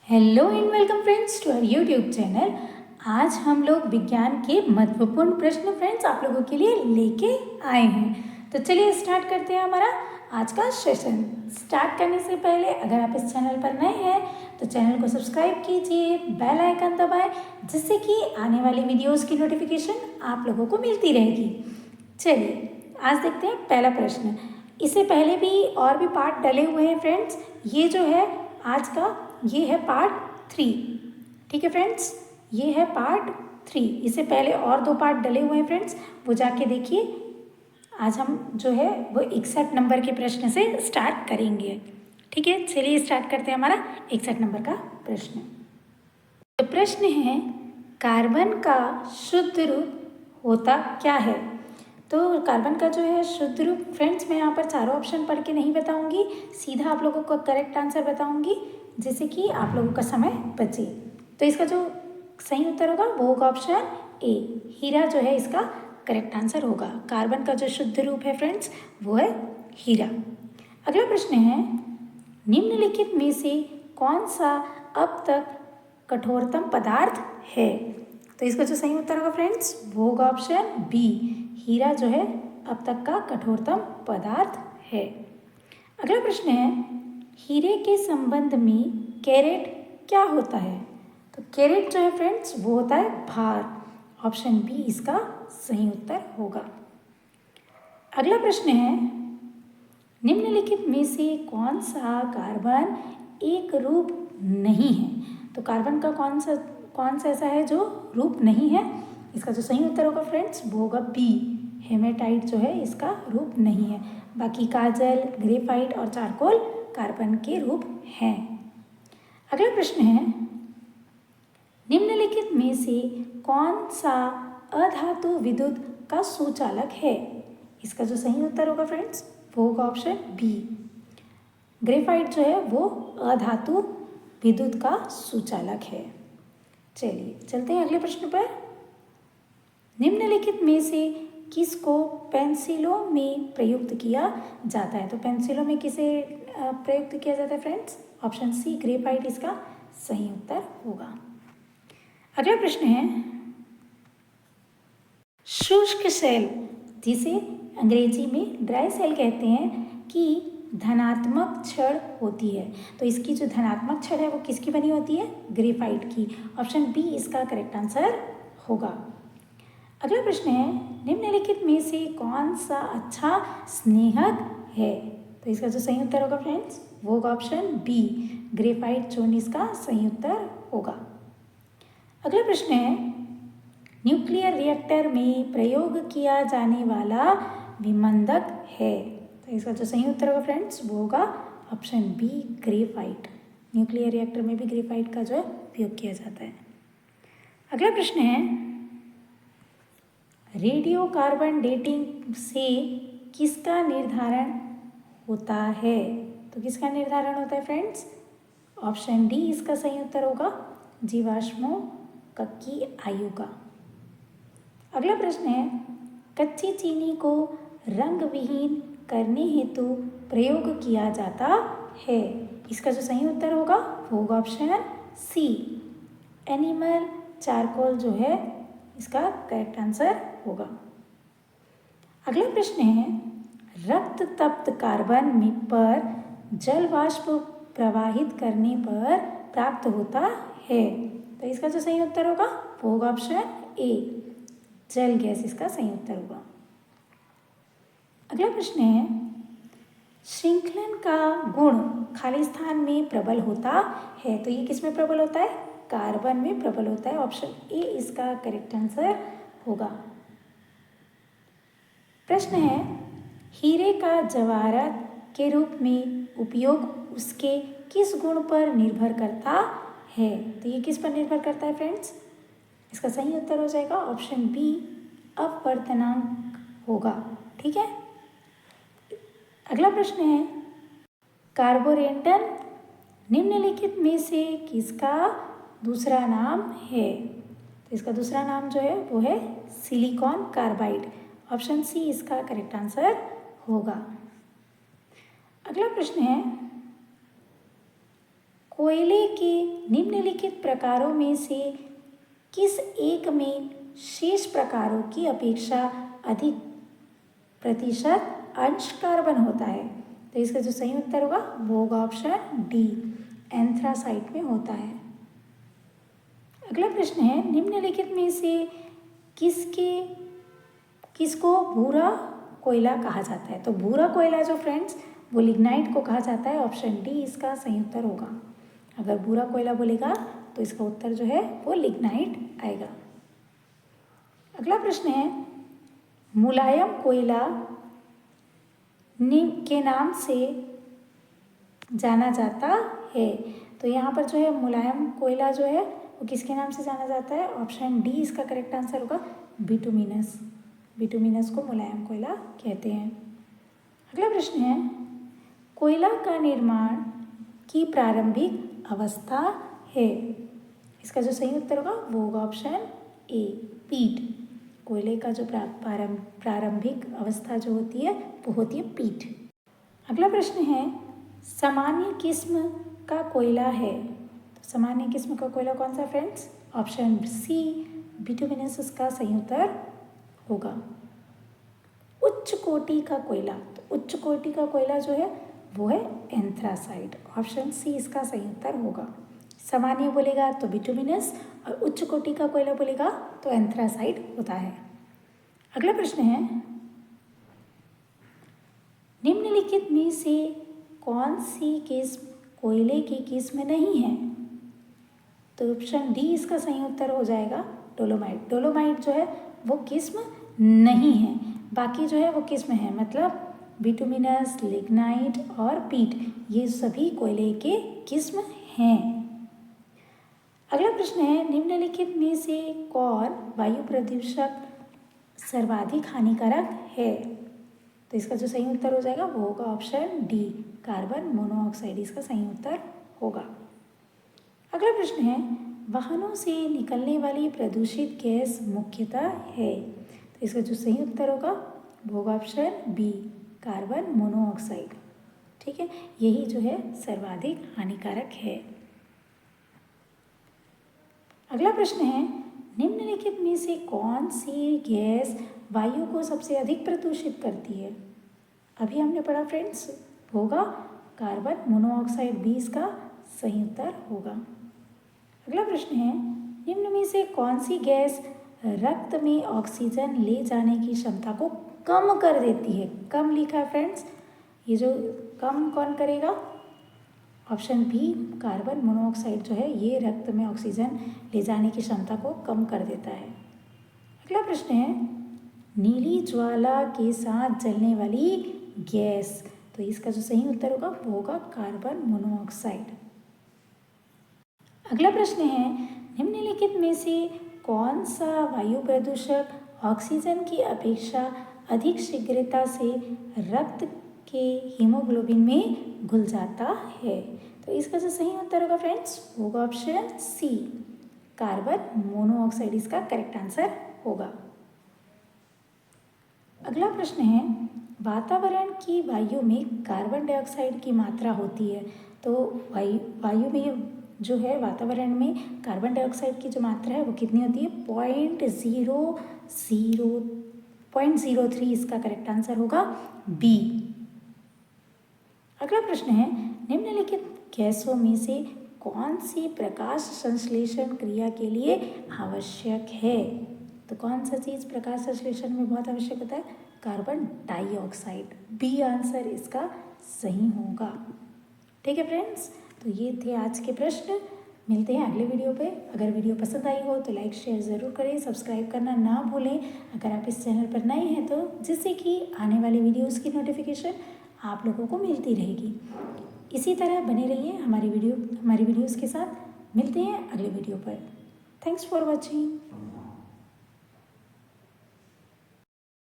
Hello and welcome friends to our YouTube channel. आज हम लोग विज्ञान के महत्वपूर्ण प्रश्न फ्रेंड्स आप लोगों के लिए लेके आए हैं। तो चलिए स्टार्ट करते हैं हमारा आज का सेशन। स्टार्ट करने से पहले अगर आप इस चैनल पर नए हैं तो चैनल को सब्सक्राइब कीजिए, बेल आइकन दबाएं, जिससे कि आने वाली वीडियोस की नोटिफिकेशन आप लोगों को मिलती रहेगी। चलिए आज देखते हैं पहला प्रश्न। इससे पहले भी और भी पार्ट डले हुए हैं फ्रेंड्स। ये जो है आज का ये है पार्ट 3। ठीक है फ्रेंड्स, ये है पार्ट 3। इससे पहले और 2 पार्ट डले हुए हैं फ्रेंड्स, वो जाके देखिए। आज हम जो है वो 61 नंबर के प्रश्न से स्टार्ट करेंगे। ठीक है, चलिए स्टार्ट करते हैं हमारा 61 नंबर का प्रश्न। तो प्रश्न है, कार्बन का शुद्ध रूप होता क्या है? तो कार्बन का जो है शुद्ध रूप फ्रेंड्स, मैं यहाँ पर चारों ऑप्शन पढ़ के नहीं बताऊंगी, सीधा आप लोगों को करेक्ट आंसर बताऊंगी, जिससे कि आप लोगों का समय बचे। तो इसका जो सही उत्तर होगा वो होगा ऑप्शन ए, हीरा जो है इसका करेक्ट आंसर होगा। कार्बन का जो शुद्ध रूप है फ्रेंड्स वो है हीरा। अगला प्रश्न है, निम्नलिखित में से कौन सा अब तक कठोरतम पदार्थ है? तो इसका जो सही उत्तर होगा फ्रेंड्स वो होगा ऑप्शन बी, हीरा जो है अब तक का कठोरतम पदार्थ है। अगला प्रश्न है, हीरे के संबंध में कैरेट क्या होता है? तो कैरेट जो है फ्रेंड्स वो होता है भार। ऑप्शन बी इसका सही उत्तर होगा। अगला प्रश्न है, निम्नलिखित में से कौन सा कार्बन एक रूप नहीं है? तो कार्बन का कौन सा ऐसा है जो रूप नहीं है? इसका जो सही उत्तर होगा फ्रेंड्स वो होगा बी, हेमेटाइट जो है इसका रूप नहीं है। बाकी काजल, ग्रेफाइट और चारकोल कार्बन के रूप हैं। अगला प्रश्न है, निम्नलिखित में से कौन सा अधातु विद्युत का सुचालक है? इसका जो सही उत्तर होगा फ्रेंड्स वो होगा ऑप्शन बी, ग्रेफाइट जो है वो अधातु विद्युत का सुचालक है। चलिए चलते हैं अगले प्रश्न पर। निम्नलिखित में से किसको पेंसिलों में प्रयुक्त किया जाता है? तो पेंसिलों में किसे प्रयुक्त किया जाता है फ्रेंड्स? ऑप्शन सी, ग्रेफाइट इसका सही उत्तर होगा। अगला प्रश्न है, शुष्क सेल जिसे अंग्रेजी में ड्राई सेल कहते हैं कि धनात्मक छड़ होती है। तो इसकी जो धनात्मक छड़ है वो किसकी बनी होती है? ग्रेफाइट की। ऑप्शन बी इसका करेक्ट आंसर होगा। अगला प्रश्न है, निम्नलिखित में से कौन सा अच्छा स्नेहक है? तो इसका जो सही उत्तर होगा फ्रेंड्स वो होगा ऑप्शन बी, ग्रेफाइट चूर्ण इसका सही उत्तर होगा। अगला प्रश्न है, न्यूक्लियर रिएक्टर में प्रयोग किया जाने वाला विमंदक है? तो इसका जो सही उत्तर होगा फ्रेंड्स वो होगा option B, graphite. Nuclear reactor में भी ग्रेफाइट का जो है उपयोग किया जाता है। अगला प्रश्न है, रेडियो कार्बन डेटिंग से किसका निर्धारण होता है? तो किसका निर्धारण होता है फ्रेंड्स? ऑप्शन डी इसका सही उत्तर होगा, जीवाश्मों की आयु का। अगला प्रश्न है, कच्ची चीनी को रंग विहीन करने हेतु प्रयोग किया जाता है? इसका जो सही उत्तर होगा वो होगा ऑप्शन सी, एनिमल चारकोल जो है इसका करेक्ट आंसर होगा। अगला प्रश्न है, रक्त तप्त कार्बन में पर जल वाष्प प्रवाहित करने पर प्राप्त होता है? तो इसका जो सही उत्तर होगा वो होगा ऑप्शन ए, जल गैस इसका सही उत्तर होगा। अगला प्रश्न है, श्रृंखलन का गुण खाली स्थान में प्रबल होता है? तो ये किस में प्रबल होता है? कार्बन में प्रबल होता है। ऑप्शन ए इसका करेक्ट आंसर होगा। प्रश्न है, हीरे का जवाहरात के रूप में उपयोग उसके किस गुण पर निर्भर करता है? तो ये किस पर निर्भर करता है फ्रेंड्स? इसका सही उत्तर हो जाएगा ऑप्शन बी, अपवर्तनांक होगा। ठीक है। अगला प्रश्न है, कार्बोरेंटन निम्नलिखित में से किसका दूसरा नाम है? तो इसका दूसरा नाम जो है वो है सिलिकॉन कार्बाइड। ऑप्शन सी इसका करेक्ट आंसर होगा। अगला प्रश्न है, कोयले के निम्नलिखित प्रकारों में से किस एक में शेष प्रकारों की अपेक्षा अधिक प्रतिशत अंश कार्बन होता है? तो इसका जो सही उत्तर होगा वो होगा ऑप्शन डी, एंथ्रासाइट में होता है। अगला प्रश्न है, निम्नलिखित में से किसको भूरा कोयला कहा जाता है? तो भूरा कोयला जो फ्रेंड्स वो लिग्नाइट को कहा जाता है। ऑप्शन डी इसका सही उत्तर होगा। अगर भूरा कोयला बोलेगा तो इसका उत्तर जो है वो लिग्नाइट आएगा। अगला प्रश्न है, मुलायम कोयला के नाम से जाना जाता है। तो यहाँ पर जो है मुलायम कोयला जो है वो किसके नाम से जाना जाता है? ऑप्शन डी इसका करेक्ट आंसर होगा, बिटुमिनस। बिटुमिनस को मुलायम कोयला कहते हैं। अगला प्रश्न है, कोयला का निर्माण की प्रारंभिक अवस्था है। इसका जो सही उत्तर होगा वो होगा ऑप्शन ए, पीट। कोयले का जो प्रारंभिक अवस्था जो होती है वो होती है पीट। अगला प्रश्न है, सामान्य किस्म का कोयला है। तो सामान्य किस्म का कोयला कौन सा फ्रेंड्स? ऑप्शन सी, बिटुमिनस इसका सही उत्तर होगा। उच्च कोटि का कोयला, तो उच्च कोटि का कोयला जो है वो है एंथ्रासाइट। ऑप्शन सी इसका सही उत्तर होगा। सामान्य बोलेगा तो बिटुमिनस और उच्च कोटि का कोयला बोलेगा तो एंथ्रासाइट होता है। अगला प्रश्न है, निम्नलिखित में से कौन सी किस्म कोयले की किस्म नहीं है? तो ऑप्शन डी इसका सही उत्तर हो जाएगा, डोलोमाइट। डोलोमाइट जो है वो किस्म नहीं है, बाकी जो है वो किस्म है। मतलब बिटुमिनस, लिग्नाइट और पीट ये सभी कोयले के किस्म हैं। अगला प्रश्न है, निम्नलिखित में से कौन वायु प्रदूषक सर्वाधिक हानिकारक है? तो इसका जो सही उत्तर हो जाएगा वो होगा ऑप्शन डी, कार्बन मोनोऑक्साइड इसका सही उत्तर होगा। अगला प्रश्न है, वाहनों से निकलने वाली प्रदूषित गैस मुख्यतः है। तो इसका जो सही उत्तर होगा वो होगा ऑप्शन बी, कार्बन मोनोऑक्साइड। ठीक है, यही जो है सर्वाधिक हानिकारक है। अगला प्रश्न है, निम्नलिखित में से कौन सी गैस वायु को सबसे अधिक प्रदूषित करती है? अभी हमने पढ़ा फ्रेंड्स, होगा कार्बन मोनोऑक्साइड, बी इसका सही उत्तर होगा। अगला प्रश्न है, निम्न में से कौन सी गैस रक्त में ऑक्सीजन ले जाने की क्षमता को कम कर देती है? कम लिखा है फ्रेंड्स, ये जो कम कौन करेगा? ऑप्शन बी, कार्बन मोनोऑक्साइड जो है ये रक्त में ऑक्सीजन ले जाने की क्षमता को कम कर देता है। अगला प्रश्न है, नीली ज्वाला के साथ जलने वाली गैस। तो इसका जो सही उत्तर होगा वो होगा कार्बन मोनोऑक्साइड। अगला प्रश्न है, निम्नलिखित में से कौन सा वायु प्रदूषक ऑक्सीजन की अपेक्षा अधिक शीघ्रता से रक्त के हीमोग्लोबिन में घुल जाता है? तो इसका जो सही उत्तर होगा फ्रेंड्स होगा ऑप्शन सी, कार्बन मोनोऑक्साइड इसका करेक्ट आंसर होगा। अगला प्रश्न है, वातावरण की वायु में कार्बन डाइऑक्साइड की मात्रा होती है। तो वायु में जो है वातावरण में कार्बन डाइऑक्साइड की जो मात्रा है वो कितनी होती है? 0.03 इसका करेक्ट आंसर होगा बी। अगला प्रश्न है, निम्नलिखित गैसों में से कौन सी प्रकाश संश्लेषण क्रिया के लिए आवश्यक है? तो कौन सा चीज़ प्रकाश संश्लेषण में बहुत आवश्यक होता है? कार्बन डाइऑक्साइड, बी आंसर इसका सही होगा। ठीक है फ्रेंड्स, तो ये थे आज के प्रश्न। मिलते हैं अगले वीडियो पे। अगर वीडियो पसंद आई हो तो लाइक शेयर ज़रूर करें, सब्सक्राइब करना ना भूलें अगर आप इस चैनल पर नए हैं तो, जिससे कि आने वाले वीडियोस की नोटिफिकेशन आप लोगों को मिलती रहेगी। इसी तरह बने रहिए हमारी वीडियोस के साथ। मिलते हैं अगले वीडियो पर। Thanks for watching.